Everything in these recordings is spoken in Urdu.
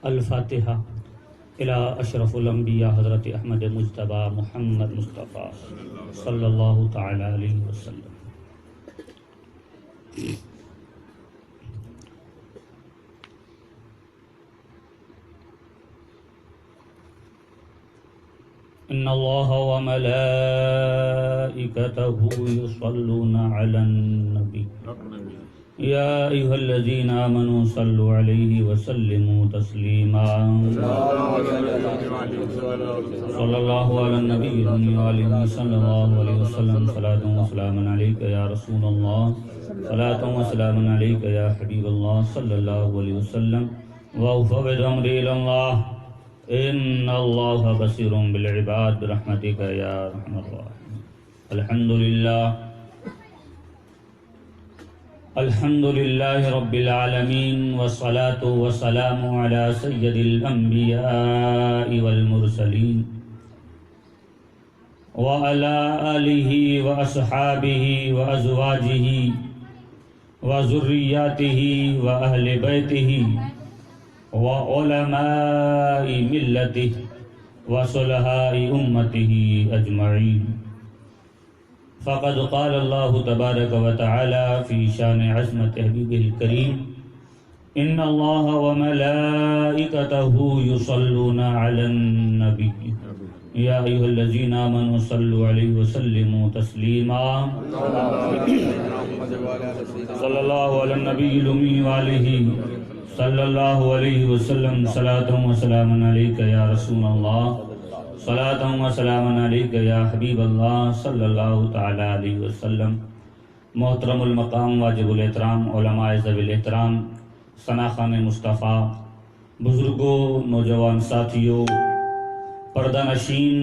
الفاتحہ الی اشرف الانبیاء حضرت احمد مجتبی محمد مصطفیٰ صلی اللہ تعالی علیہ وسلم۔ ان اللہ وملائکتہ یصلون علی النبی یا ایھا الذین آمنوا صلوا علیہ وسلموا تسلیما۔ صلی اللہ علی النبی وآلہ صلی اللہ علیہ وسلم۔ صلاۃ و سلام علیک یا رسول اللہ، صلاۃ و سلام علیک یا حبیب اللہ صلی اللہ علیہ وسلم۔ وافوض امری الی اللہ ان اللہ بصیر بالعباد برحمتک یا ارحم الراحمین۔ الحمد للہ رب العالمین، والصلاة والسلام علی سید الانبیاء والمرسلین، وعلی آلہ واصحابہ وازواجہ وذریاتہ واہل بیتہ وعلماء ملتہ وصلحاء امتہ اجمعین۔ فقد قال اللہ تبارک و تعالی فی شان عظمت حبیبہ الکریم، ان اللہ وملائکتہ یصلون علی النبی یا ایھا الذین آمنوا صلوا علیہ وسلموا تسلیما۔ صلی اللہ علی النبی الامی وآلہ صلی اللہ علیہ وسلم۔ صلاۃ و سلام علیک یا رسول اللہ، صلاۃ و سلام علیک یا حبیب اللہ صلی اللہ تعالی علیہ وسلم۔ محترم المقام، واجب الاحترام علماء ذوی الاحترام، ثناخان مصطفیٰ، بزرگوں، نوجوان ساتھیوں، پردہ نشین،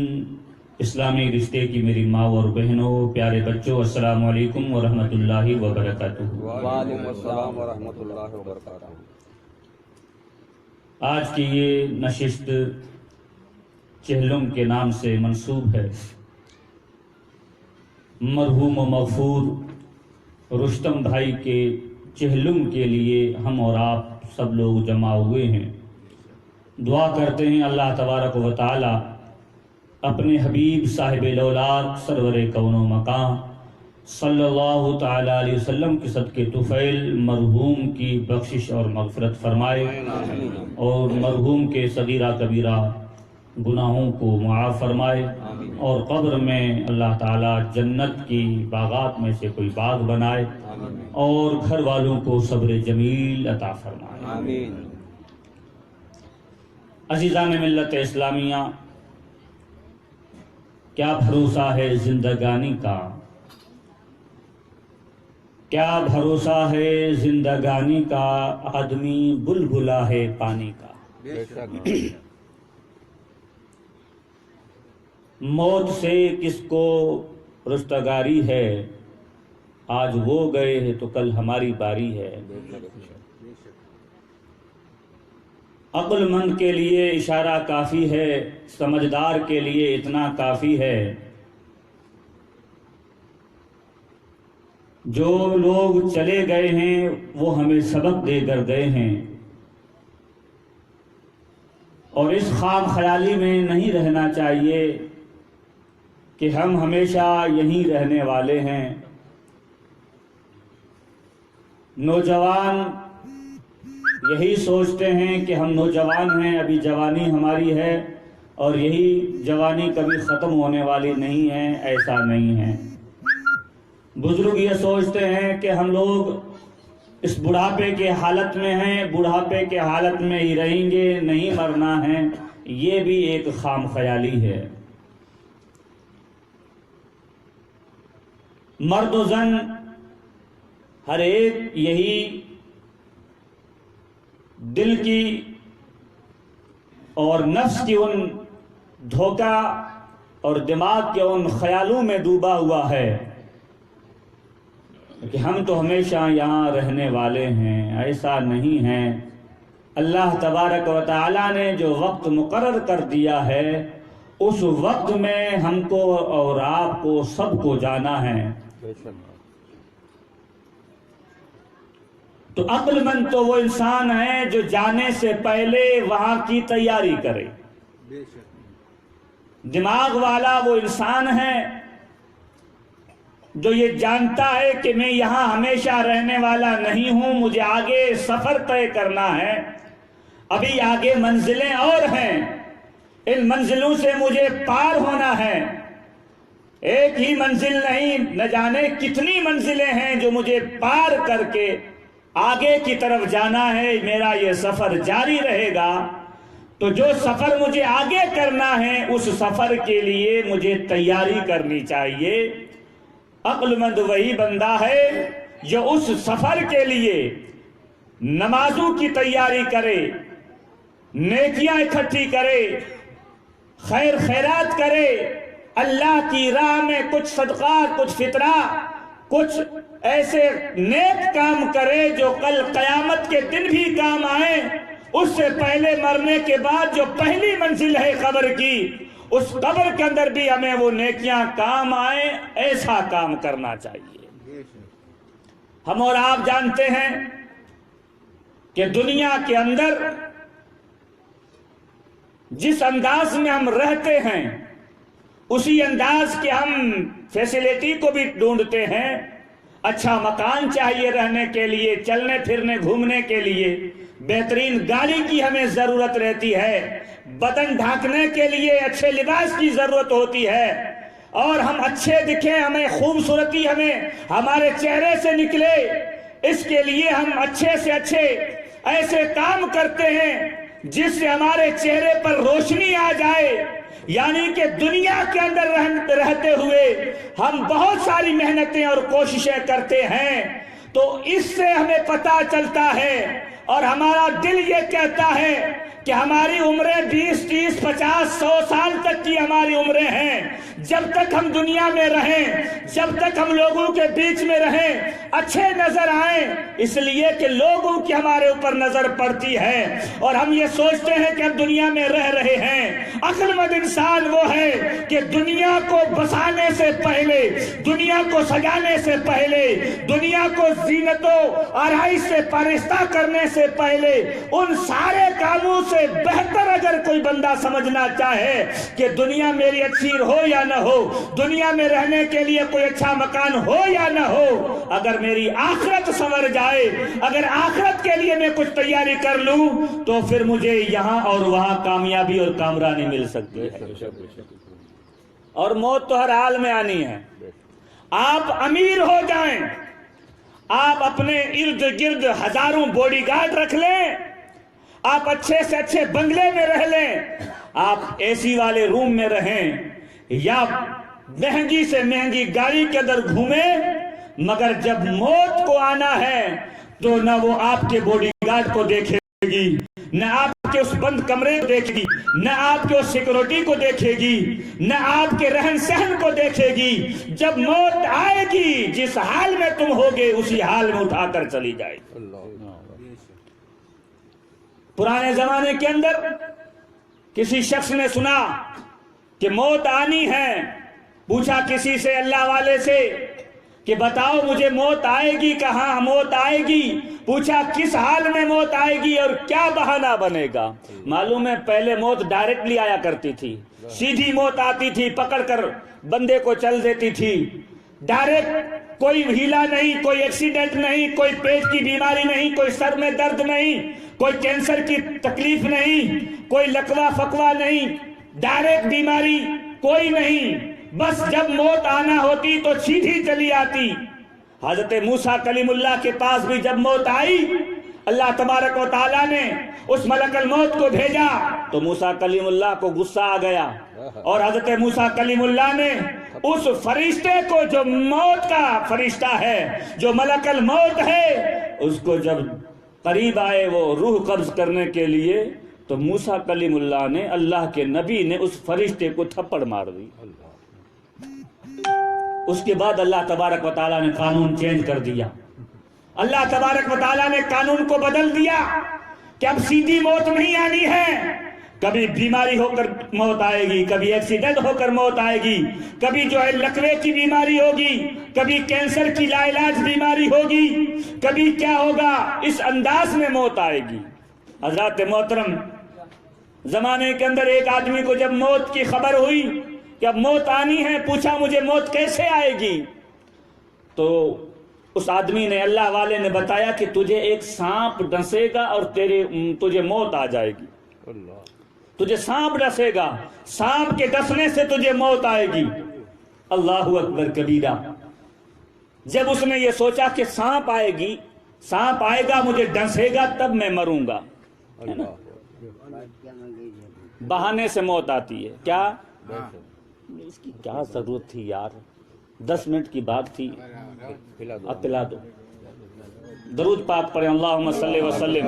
اسلامی رشتے کی میری ماں اور بہنوں، پیارے بچوں، السلام علیکم ورحمۃ اللہ وبرکاتہ۔ وعلیکم السلام ورحمۃ اللہ وبرکاتہ۔ آج کی یہ نشست چہلم کے نام سے منسوب ہے۔ مرحوم و مغفور رستم بھائی کے چہلم کے لیے ہم اور آپ سب لوگ جمع ہوئے ہیں۔ دعا کرتے ہیں اللہ تبارک و تعالی اپنے حبیب صاحب الاولاد سرور کون و مکان صلی اللہ تعالی علیہ وسلم کے صدقے طفیل مرحوم کی بخشش اور مغفرت فرمائے، اور مرحوم کے صغیرہ کبیرہ گناہوں کو معاف فرمائے، اور قبر میں اللہ تعالی جنت کی باغات میں سے کوئی باغ بنائے، اور گھر والوں کو صبر جمیل عطا فرمائے۔ عزیزان ملت اسلامیہ، کیا بھروسہ ہے زندگانی کا، کیا بھروسہ ہے زندگانی کا، آدمی بلبلا ہے پانی کا۔ موت سے کس کو رستگاری ہے، آج وہ گئے ہیں تو کل ہماری باری ہے۔ عقل مند کے لیے اشارہ کافی ہے، سمجھدار کے لیے اتنا کافی ہے، جو لوگ چلے گئے ہیں وہ ہمیں سبق دے کر گئے ہیں، اور اس خام خیالی میں نہیں رہنا چاہیے کہ ہم ہمیشہ یہیں رہنے والے ہیں۔ نوجوان یہی سوچتے ہیں کہ ہم نوجوان ہیں، ابھی جوانی ہماری ہے، اور یہی جوانی کبھی ختم ہونے والی نہیں ہے، ایسا نہیں ہے۔ بزرگ یہ سوچتے ہیں کہ ہم لوگ اس بڑھاپے کے حالت میں ہیں، بڑھاپے کے حالت میں ہی رہیں گے، نہیں مرنا ہے، یہ بھی ایک خام خیالی ہے۔ مرد و زن ہر ایک یہی دل کی اور نفس کی ان دھوکہ اور دماغ کے ان خیالوں میں ڈوبا ہوا ہے کہ ہم تو ہمیشہ یہاں رہنے والے ہیں، ایسا نہیں ہے۔ اللہ تبارک و تعالی نے جو وقت مقرر کر دیا ہے، اس وقت میں ہم کو اور آپ کو سب کو جانا ہے۔ تو عقل مند تو وہ انسان ہے جو جانے سے پہلے وہاں کی تیاری کرے. دماغ والا وہ انسان ہے جو یہ جانتا ہے کہ میں یہاں ہمیشہ رہنے والا نہیں ہوں, مجھے آگے سفر طے کرنا ہے, ابھی آگے منزلیں اور ہیں, ان منزلوں سے مجھے پار ہونا ہے. ایک ہی منزل نہیں, نہ جانے کتنی منزلیں ہیں جو مجھے پار کر کے آگے کی طرف جانا ہے. میرا یہ سفر جاری رہے گا. تو جو سفر مجھے آگے کرنا ہے اس سفر کے لیے مجھے تیاری کرنی چاہیے. عقل مند وہی بندہ ہے جو اس سفر کے لیے نمازوں کی تیاری کرے, نیکیاں اکٹھی کرے, خیر خیرات کرے, اللہ کی راہ میں کچھ صدقات, کچھ فطرہ, کچھ ایسے نیک کام کرے جو کل قیامت کے دن بھی کام آئے. اس سے پہلے مرنے کے بعد جو پہلی منزل ہے قبر کی, اس قبر کے اندر بھی ہمیں وہ نیکیاں کام آئیں, ایسا کام کرنا چاہیے. ہم اور آپ جانتے ہیں کہ دنیا کے اندر جس انداز میں ہم رہتے ہیں اسی انداز کے ہم فیسلٹی کو بھی ڈھونڈتے ہیں. اچھا مکان چاہیے رہنے کے لیے, چلنے پھرنے گھومنے کے لیے, بہترین گاڑی کی ہمیں ضرورت رہتی ہے, بدن ڈھانکنے کے لیے اچھے لباس کی ضرورت ہوتی ہے, اور ہم اچھے دکھیں, ہمیں خوبصورتی ہمیں ہمارے چہرے سے نکلے, اس کے لیے ہم اچھے سے اچھے ایسے کام کرتے ہیں جس سے ہمارے چہرے پر روشنی آ جائے. یعنی کہ دنیا کے اندر رہتے ہوئے ہم بہت ساری محنتیں اور کوششیں کرتے ہیں. تو اس سے ہمیں پتہ چلتا ہے اور ہمارا دل یہ کہتا ہے کہ ہماری عمریں 20, 30, 50, 100 سال تک کی ہماری عمریں ہیں. جب تک ہم دنیا میں رہیں, جب تک ہم لوگوں کے بیچ میں رہیں, اچھے نظر آئیں, اس لیے کہ لوگوں کی ہمارے اوپر نظر پڑتی ہے اور ہم یہ سوچتے ہیں کہ ہم دنیا میں رہ رہے ہیں. عقل مند انسان وہ ہے کہ دنیا کو بسانے سے پہلے, دنیا کو سجانے سے پہلے, دنیا کو زینت و آرائش سے پارستہ کرنے سے پہلے ان سارے کاموں سے بہتر اگر کوئی بندہ سمجھنا چاہے کہ دنیا میری اچھی ہو یا نہ ہو, دنیا میں رہنے کے لیے کوئی اچھا مکان ہو یا نہ ہو, اگر میری آخرت سنور جائے, اگر آخرت کے لیے میں کچھ تیاری کر لوں تو پھر مجھے یہاں اور وہاں کامیابی اور کامرانی مل سکتی ہے. اور موت تو ہر حال میں آنی ہے. آپ امیر ہو جائیں, آپ اپنے ارد گرد ہزاروں باڈی گارڈ رکھ لیں, آپ اچھے سے اچھے بنگلے میں رہ لیں, آپ اے سی والے روم میں رہیں, یا مہنگی سے مہنگی گاڑی کے اندر گھومیں, مگر جب موت کو آنا ہے تو نہ وہ آپ کے باڈی گارڈ کو دیکھے گی, نہ آپ کے اس بند کمرے کو دیکھے گی, نہ آپ کے اس سیکورٹی کو دیکھے گی, نہ آپ کے رہن سہن کو دیکھے گی. جب موت آئے گی جس حال میں تم ہوگے اسی حال میں اٹھا کر چلی جائے گی. پرانے زمانے کے اندر کسی شخص نے سنا کہ موت آنی ہے, پوچھا کسی سے, اللہ والے سے, کہ بتاؤ مجھے موت آئے گی, کہاں موت آئے گی, پوچھا کس حال میں موت آئے گی اور کیا بہانہ بنے گا. معلوم ہے پہلے موت ڈائریکٹلی آیا کرتی تھی, سیدھی موت آتی تھی, پکڑ کر بندے کو چل دیتی تھی ڈائریکٹ, کوئی ہیلا نہیں, کوئی ایکسیڈنٹ نہیں, کوئی پیٹ کی بیماری نہیں, کوئی سر میں درد نہیں, کوئی کینسر کی تکلیف نہیں, کوئی لکوا فکوا نہیں, ڈائریکٹ بیماری کوئی نہیں. بس جب موت آنا ہوتی تو سیدھی چلی آتی. حضرت موسیٰ کلیم اللہ کے پاس بھی جب موت آئی, اللہ تبارک و تعالیٰ نے اس ملک الموت کو بھیجا تو موسیٰ کلیم اللہ کو غصہ آ گیا, اور حضرت موسیٰ کلیم اللہ نے اس فرشتے کو, جو موت کا فرشتہ ہے, جو ملک الموت ہے, اس کو جب قریب آئے وہ روح قبض کرنے کے لیے, تو موسیٰ کلیم اللہ نے, اللہ کے نبی نے اس فرشتے کو تھپڑ مار دی. اس کے بعد اللہ تبارک و تعالیٰ نے قانون چینج کر دیا. اللہ تبارک و تعالیٰ نے قانون کو بدل دیا کہ اب سیدھی موت نہیں آنی ہے, کبھی بیماری ہو کر موت آئے گی، کبھی ایکسیڈنٹ ہو کر موت آئے گی، کبھی جو ہے لکوے کی بیماری ہوگی، کبھی کینسر کی لا علاج بیماری ہوگی، کبھی کیا ہوگا، اس انداز میں موت آئے گی۔ حضرات محترم، زمانے کے اندر ایک آدمی کو جب موت کی خبر ہوئی کہ اب موت آنی ہے، پوچھا مجھے موت کیسے آئے گی؟ تو اس آدمی نے، اللہ والے نے بتایا کہ تجھے ایک سانپ ڈسے گا اور تجھے موت آ جائے گی۔ تجھے سانپ ڈسے گا، سانپ کے ڈسنے سے تجھے موت آئے گی۔ اللہ اکبر کبیرہ۔ جب اس نے یہ سوچا کہ سانپ آئے گی، سانپ آئے گا مجھے ڈسے گا تب میں مروں گا، ہے نا؟ بہانے سے موت آتی ہے۔ کیا اس کی کیا ضرورت تھی یار، 10 منٹ کی بات تھی، اب پلا دو۔ درود پاک پڑھیں، اللہم صلی وسلم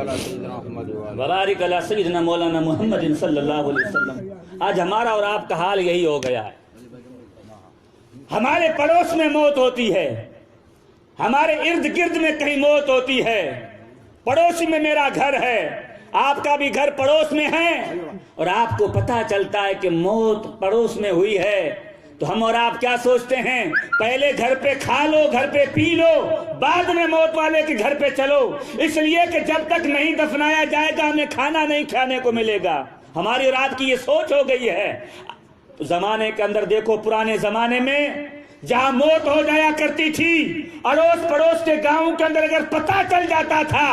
وبارک علی سیدنا مولانا محمد صلی اللہ علیہ وسلم۔ آج ہمارا اور آپ کا حال یہی ہو گیا ہے۔ ہمارے پڑوس میں موت ہوتی ہے، ہمارے ارد گرد میں کہیں موت ہوتی ہے۔ پڑوسی میں میرا گھر ہے، آپ کا بھی گھر پڑوس میں ہے، اور آپ کو پتہ چلتا ہے کہ موت پڑوس میں ہوئی ہے، تو ہم اور آپ کیا سوچتے ہیں؟ پہلے گھر پہ کھا لو، گھر پہ پی لو، بعد میں موت والے کے گھر پہ چلو، اس لیے کہ جب تک نہیں دفنایا جائے گا ہمیں کھانا نہیں کھانے کو ملے گا۔ ہماری اور آپ کی یہ سوچ ہو گئی ہے۔ زمانے کے اندر دیکھو، پرانے زمانے میں جہاں موت ہو جایا کرتی تھی، اڑوس پڑوس کے گاؤں کے اندر اگر پتہ چل جاتا تھا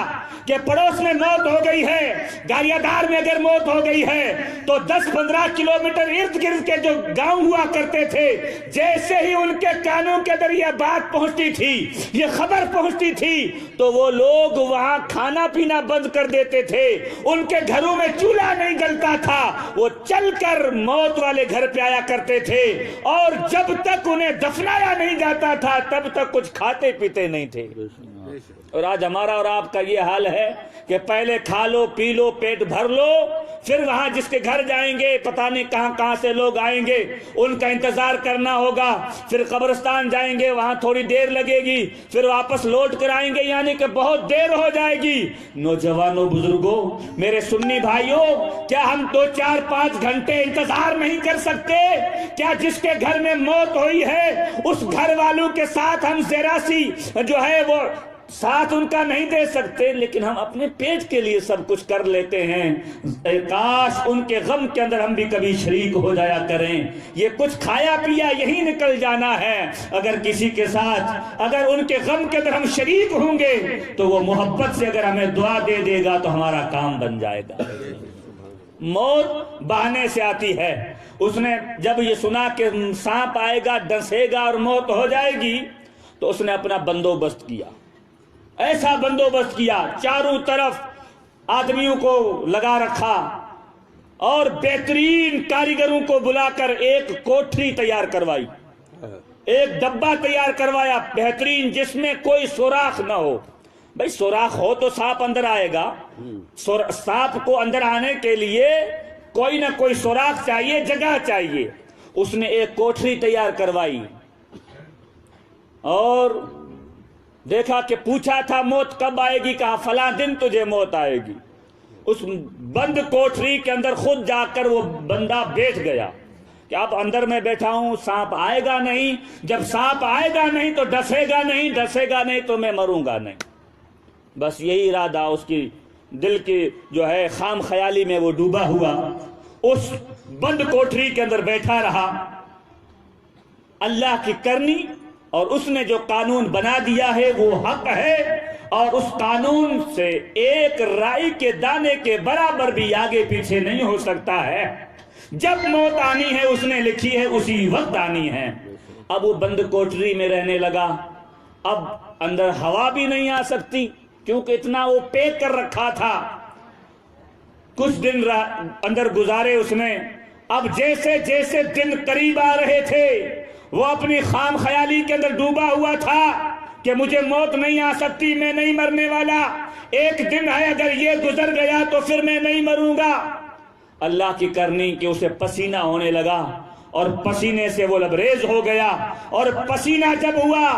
کہ پڑوس میں موت ہو گئی ہے، گاریادار میں اگر موت ہو گئی ہے، تو 10-15 کلومیٹر ارد گرد کے جو گاؤں ہوا کرتے تھے، جیسے ہی ان کے کانوں کے اندر یہ بات پہنچتی تھی، یہ خبر پہنچتی تھی، تو وہ لوگ وہاں کھانا پینا بند کر دیتے تھے۔ ان کے گھروں میں چولہا نہیں جلتا تھا، وہ چل کر موت والے گھر پہ آیا کرتے تھے، اور جب تک انہیں دفنایا نہیں جاتا تھا تب تک کچھ کھاتے پیتے نہیں تھے۔ اور آج ہمارا اور آپ کا یہ حال ہے کہ پہلے کھا لو، پی لو، پیٹ بھر لو، پھر وہاں جس کے گھر جائیں گے پتہ نہیں کہاں کہاں سے لوگ آئیں گے، ان کا انتظار کرنا ہوگا، پھر قبرستان جائیں گے، وہاں تھوڑی دیر لگے گی، پھر واپس لوٹ کر آئیں گے، یعنی کہ بہت دیر ہو جائے گی۔ نوجوانوں، بزرگوں، میرے سنی بھائیوں، کیا ہم 2-4-5 گھنٹے انتظار نہیں کر سکتے؟ کیا جس کے گھر میں موت ہوئی ہے اس گھر والوں کے ساتھ ہم ذرا سی جو ہے وہ ساتھ ان کا نہیں دے سکتے؟ لیکن ہم اپنے پیٹ کے لیے سب کچھ کر لیتے ہیں۔ کاش ان کے غم کے اندر ہم بھی کبھی شریک ہو جایا کریں۔ یہ کچھ کھایا پیا یہی نکل جانا ہے۔ اگر کسی کے ساتھ، اگر ان کے غم کے اندر ہم شریک ہوں گے تو وہ محبت سے اگر ہمیں دعا دے دے گا تو ہمارا کام بن جائے گا۔ موت بہانے سے آتی ہے۔ اس نے جب یہ سنا کہ سانپ آئے گا، ڈسے گا اور موت ہو جائے گی، تو اس نے اپنا بندوبست کیا، ایسا بندوبست کیا، چاروں طرف آدمیوں کو لگا رکھا، اور بہترین کاریگروں کو بلا کر ایک کوٹھری تیار کروائی، ایک ڈبہ تیار کروایا بہترین، جس میں کوئی سوراخ نہ ہو۔ بھائی سوراخ ہو تو سانپ اندر آئے گا، سانپ کو اندر آنے کے لیے کوئی نہ کوئی سوراخ چاہیے، جگہ چاہیے۔ اس نے ایک کوٹھری تیار کروائی، اور دیکھا کہ پوچھا تھا موت کب آئے گی، کہا فلاں دن تجھے موت آئے گی۔ اس بند کوٹھری کے اندر خود جا کر وہ بندہ بیٹھ گیا کہ اب اندر میں بیٹھا ہوں، سانپ آئے گا نہیں، جب سانپ آئے گا نہیں تو ڈسے گا نہیں، ڈسے گا نہیں تو میں مروں گا نہیں۔ بس یہی ارادہ اس کی دل کی جو ہے خام خیالی میں وہ ڈوبا ہوا اس بند کوٹھری کے اندر بیٹھا رہا۔ اللہ کی کرنی، اور اس نے جو قانون بنا دیا ہے وہ حق ہے، اور اس قانون سے ایک رائی کے دانے کے برابر بھی آگے پیچھے نہیں ہو سکتا ہے۔ جب موت آنی ہے اس نے لکھی ہے، اسی وقت آنی ہے۔ اب وہ بند کوٹری میں رہنے لگا، اب اندر ہوا بھی نہیں آ سکتی کیونکہ اتنا وہ پیک کر رکھا تھا۔ کچھ دن اندر گزارے اس نے۔ اب جیسے جیسے دن قریب آ رہے تھے وہ اپنی خام خیالی کے اندر ڈوبا ہوا تھا کہ مجھے موت نہیں آ سکتی، میں نہیں مرنے والا، ایک دن ہے اگر یہ گزر گیا تو پھر میں نہیں مروں گا۔ اللہ کی کرنی کہ اسے پسینہ ہونے لگا، اور پسینے سے وہ لبریز ہو گیا، اور پسینہ جب ہوا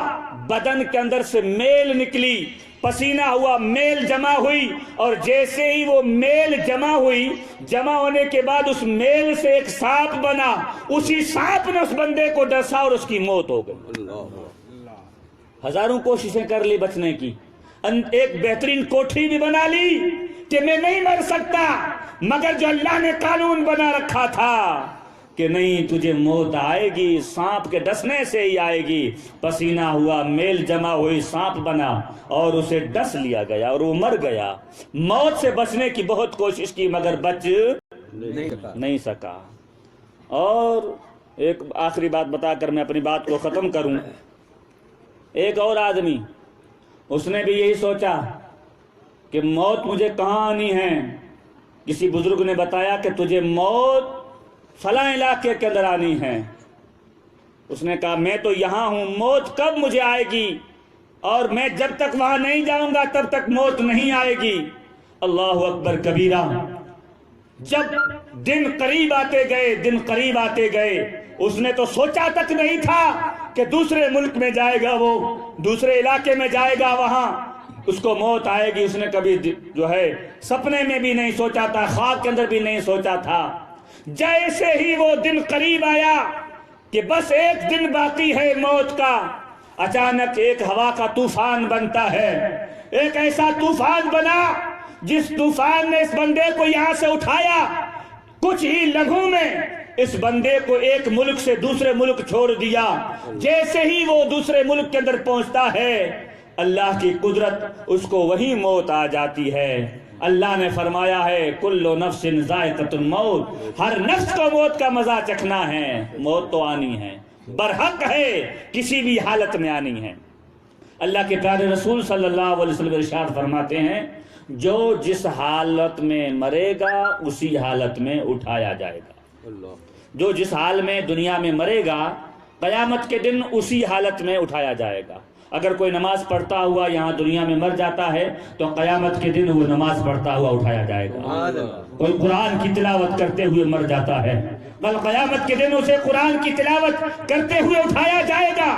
بدن کے اندر سے میل نکلی، پسینہ ہوا، میل جمع ہوئی، اور جیسے ہی وہ میل جمع ہوئی، جمع ہونے کے بعد اس میل سے ایک سانپ بنا، اسی سانپ نے اس بندے کو ڈسا اور اس کی موت ہو گئی۔ ہزاروں کوششیں کر لی بچنے کی، ایک بہترین کوٹھی بھی بنا لی کہ میں نہیں مر سکتا، مگر جو اللہ نے قانون بنا رکھا تھا کہ نہیں تجھے موت آئے گی، سانپ کے ڈسنے سے ہی آئے گی، پسینہ ہوا، میل جمع ہوئی، سانپ بنا اور اسے ڈس لیا گیا اور وہ مر گیا۔ موت سے بچنے کی بہت کوشش کی مگر بچ نہیں سکا۔ اور ایک آخری بات بتا کر میں اپنی بات کو ختم کروں۔ ایک اور آدمی، اس نے بھی یہی سوچا کہ موت مجھے کہاں آنی ہے۔ کسی بزرگ نے بتایا کہ تجھے موت فلاں علاقے کے اندر آنی ہے۔ اس نے کہا میں تو یہاں ہوں، موت کب مجھے آئے گی، اور میں جب تک وہاں نہیں جاؤں گا تب تک موت نہیں آئے گی۔ اللہ اکبر کبیرہ۔ جب دن قریب آتے گئے، دن قریب آتے گئے، اس نے تو سوچا تک نہیں تھا کہ دوسرے ملک میں جائے گا، وہ دوسرے علاقے میں جائے گا، وہاں اس کو موت آئے گی۔ اس نے کبھی جو ہے سپنے میں بھی نہیں سوچا تھا، خواب کے اندر بھی نہیں سوچا تھا۔ جیسے ہی وہ دن قریب آیا کہ بس ایک دن باقی ہے موت کا، اچانک ایک ہوا کا طوفان بنتا ہے۔ ایک ایسا طوفان بنا جس طوفان نے اس بندے کو یہاں سے اٹھایا، کچھ ہی لمحوں میں اس بندے کو ایک ملک سے دوسرے ملک چھوڑ دیا۔ جیسے ہی وہ دوسرے ملک کے اندر پہنچتا ہے، اللہ کی قدرت اس کو وہی موت آ جاتی ہے۔ اللہ نے فرمایا ہے کل نفس ذائقۃ الموت، ہر نفس کو موت کا مزہ چکھنا ہے، موت تو آنی ہے، برحق ہے، کسی بھی حالت میں آنی ہے۔ اللہ کے پیارے رسول صلی اللہ علیہ وسلم ارشاد فرماتے ہیں جو جس حالت میں مرے گا اسی حالت میں اٹھایا جائے گا۔ جو جس حال میں دنیا میں مرے گا قیامت کے دن اسی حالت میں اٹھایا جائے گا۔ اگر کوئی نماز پڑھتا ہوا یہاں دنیا میں مر جاتا ہے تو قیامت کے دن وہ نماز پڑھتا ہوا اٹھایا جائے گا۔ کوئی قرآن کی تلاوت کرتے ہوئے مر جاتا ہے، کل قیامت کے دن اسے قرآن کی تلاوت کرتے ہوئے اٹھایا جائے گا۔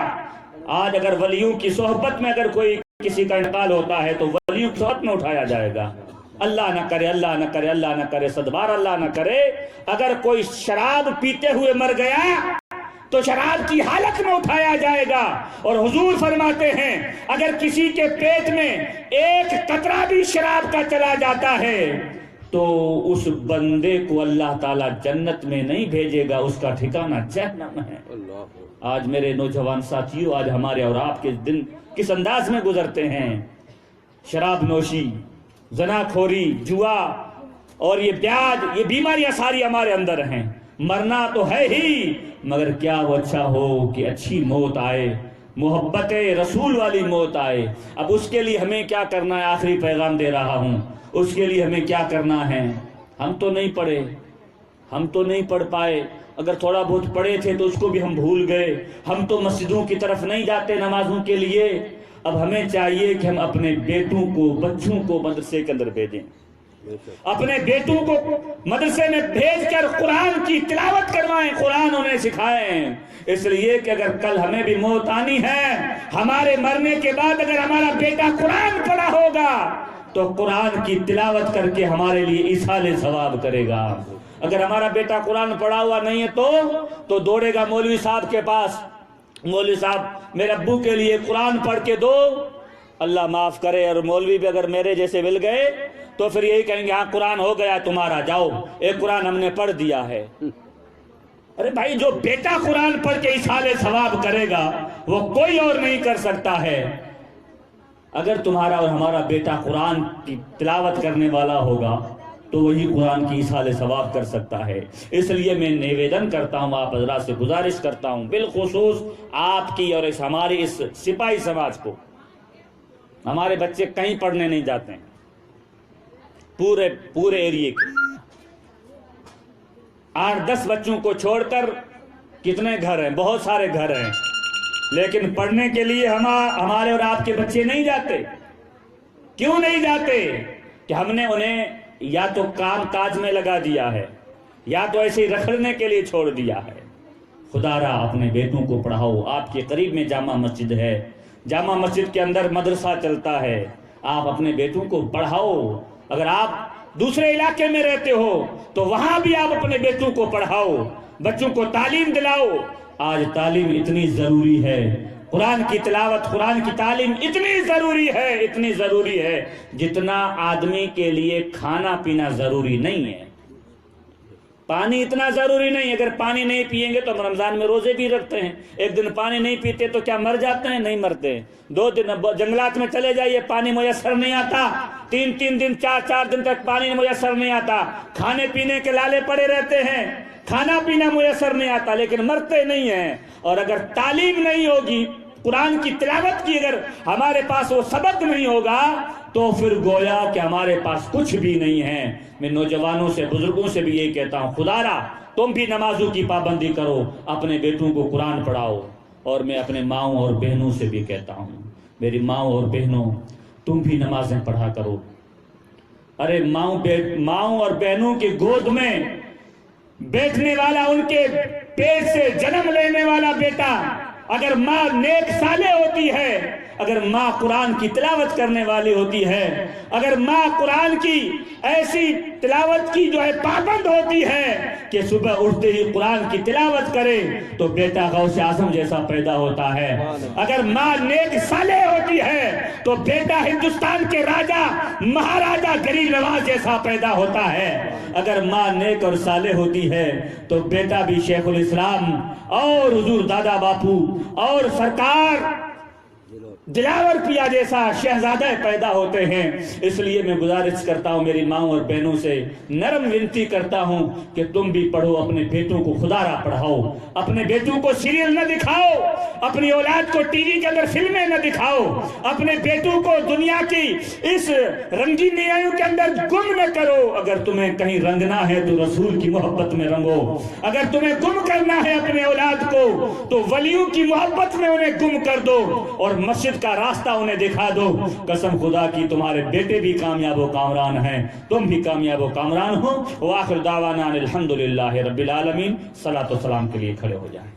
آج اگر ولیوں کی صحبت میں اگر کوئی کسی کا انتقال ہوتا ہے تو ولیوں کی صحبت میں اٹھایا جائے گا۔ اللہ نہ کرے، اللہ نہ کرے، اللہ نہ کرے، صدبار اللہ نہ کرے، اگر کوئی شراب پیتے ہوئے مر گیا تو شراب کی حالت میں اٹھایا جائے گا۔ اور حضور فرماتے ہیں اگر کسی کے پیٹ میں ایک قطرہ بھی شراب کا چلا جاتا ہے تو اس بندے کو اللہ تعالیٰ جنت میں نہیں بھیجے گا، اس کا ٹھکانہ جہنم ہے۔ آج میرے نوجوان ساتھیوں، آج ہمارے اور آپ کے دن کس انداز میں گزرتے ہیں؟ شراب نوشی، زنا خوری، جوا اور یہ بیاج، یہ بیماریاں ساری ہمارے اندر ہیں۔ مرنا تو ہے ہی، مگر کیا وہ اچھا ہو کہ اچھی موت آئے، محبت رسول والی موت آئے۔ اب اس کے لیے ہمیں کیا کرنا ہے؟ آخری پیغام دے رہا ہوں، اس کے لیے ہمیں کیا کرنا ہے؟ ہم تو نہیں پڑھے، ہم تو نہیں پڑھ پائے، اگر تھوڑا بہت پڑھے تھے تو اس کو بھی ہم بھول گئے۔ ہم تو مسجدوں کی طرف نہیں جاتے نمازوں کے لیے۔ اب ہمیں چاہیے کہ ہم اپنے بیٹوں کو، بچوں کو مدرسے کے اندر بھیجیں، اپنے بیٹوں کو مدرسے میں بھیج کر قرآن کی تلاوت کروائیں، قرآن انہیں سکھائیں۔ اس لیے کہ اگر کل ہمیں بھی موت آنی ہے، ہمارے مرنے کے بعد اگر ہمارا بیٹا قرآن پڑھا ہوگا تو قرآن کی تلاوت کر کے ہمارے لیے ایصال ثواب کرے گا۔ اگر ہمارا بیٹا قرآن پڑھا ہوا نہیں ہے تو دوڑے گا مولوی صاحب کے پاس، مولوی صاحب میرے ابو کے لیے قرآن پڑھ کے دو۔ اللہ معاف کرے، اور مولوی بھی اگر میرے جیسے مل گئے تو پھر یہی کہیں گے ہاں قرآن ہو گیا تمہارا، جاؤ ایک قرآن ہم نے پڑھ دیا ہے۔ ارے بھائی، جو بیٹا قرآن پڑھ کے ایصال ثواب کرے گا وہ کوئی اور نہیں کر سکتا ہے۔ اگر تمہارا اور ہمارا بیٹا قرآن کی تلاوت کرنے والا ہوگا تو وہی قرآن کی ایصال ثواب کر سکتا ہے۔ اس لیے میں نویدن کرتا ہوں، آپ حضرات سے گزارش کرتا ہوں، بالخصوص آپ کی اور ہماری اس سپاہی سماج کو، ہمارے بچے کہیں پڑھنے نہیں جاتے ہیں، پورے ایریے کے 8-10 بچوں کو چھوڑ کر کتنے گھر ہیں؟ بہت سارے گھر ہیں، لیکن پڑھنے کے لیے ہمارے اور آپ کے بچے نہیں جاتے۔ کیوں نہیں جاتے؟ کہ ہم نے انہیں یا تو کام کاج میں لگا دیا ہے یا تو ایسے ہی رکھنے کے لیے چھوڑ دیا ہے۔ خدا را اپنے بیٹوں کو پڑھاؤ۔ آپ کے قریب میں جامع مسجد ہے، جامع مسجد کے اندر مدرسہ چلتا ہے، آپ اپنے بیٹوں کو پڑھاؤ. اگر آپ دوسرے علاقے میں رہتے ہو تو وہاں بھی آپ اپنے بیٹوں کو پڑھاؤ, بچوں کو تعلیم دلاؤ. آج تعلیم اتنی ضروری ہے, قرآن کی تلاوت, قرآن کی تعلیم اتنی ضروری ہے جتنا آدمی کے لیے کھانا پینا ضروری نہیں ہے. پانی اتنا ضروری نہیں. اگر پانی نہیں پیئیں گے تو ہم رمضان میں روزے بھی رکھتے ہیں, ایک دن پانی نہیں پیتے تو کیا مر جاتے ہیں؟ نہیں مرتے. 2 دن جنگلات میں چلے جائیے, پانی میسر نہیں آتا, 3 دن 4 دن تک پانی میسر نہیں آتا. کھانے پینے کے لالے پڑے رہتے ہیں, کھانا پینا میسر نہیں آتا, لیکن مرتے نہیں ہیں. اور اگر تعلیم نہیں ہوگی, قرآن کی تلاوت کی اگر ہمارے پاس وہ سبق نہیں ہوگا تو پھر گویا کہ ہمارے پاس کچھ بھی نہیں ہے. میں نوجوانوں سے, بزرگوں سے بھی یہی کہتا ہوں, خدا را تم بھی نمازوں کی پابندی کرو, اپنے بیٹوں کو قرآن پڑھاؤ. اور میں اپنے ماؤں اور بہنوں سے بھی کہتا ہوں, میری ماؤں اور بہنوں تم بھی نمازیں پڑھا کرو. ارے ماؤں اور بہنوں کی گود میں بیٹھنے والا, ان کے پیٹ سے جنم لینے والا بیٹا, اگر ماں نیک صالح ہوتی ہے, اگر ماں قرآن کی تلاوت کرنے والی ہوتی ہے, اگر ماں قرآن کی ایسی تلاوت کی جو ہے پابند ہوتی ہے کہ صبح اٹھتے ہی قرآن کی تلاوت کرے, تو بیٹا غوث اعظم جیسا پیدا ہوتا ہے. اگر ماں نیک صالح ہوتی ہے تو بیٹا ہندوستان کے راجا مہاراجا غریب نواز جیسا پیدا ہوتا ہے. اگر ماں نیک اور صالح ہوتی ہے تو بیٹا بھی شیخ الاسلام اور حضور دادا باپو اور سرکار دلاور پیا جیسا شہزادہ پیدا ہوتے ہیں. اس لیے میں گزارش کرتا ہوں, میری ماں اور بہنوں سے نرم ونتی کرتا ہوں کہ تم بھی پڑھو, اپنے بیٹوں کو خدا را پڑھاؤ, اپنے بیٹوں کو سیریل نہ دکھاؤ, اپنی اولاد کو ٹی وی کے اندر فلمیں نہ دکھاؤ, اپنے بیٹوں کو دنیا کی اس رنگین دنیاوں کے اندر گم نہ کرو. اگر تمہیں کہیں رنگنا ہے تو رسول کی محبت میں رنگو, اگر تمہیں گم کرنا ہے اپنے اولاد کو تو ولیوں کی محبت میں انہیں گم کر دو اور مسجد کا راستہ انہیں دکھا دو. قسم خدا کی تمہارے بیٹے بھی کامیاب و کامران ہیں, تم بھی کامیاب و کامران ہو. وآخر دعوانا الحمدللہ رب العالمین. صلاۃ و سلام کے لیے کھڑے ہو جائیں.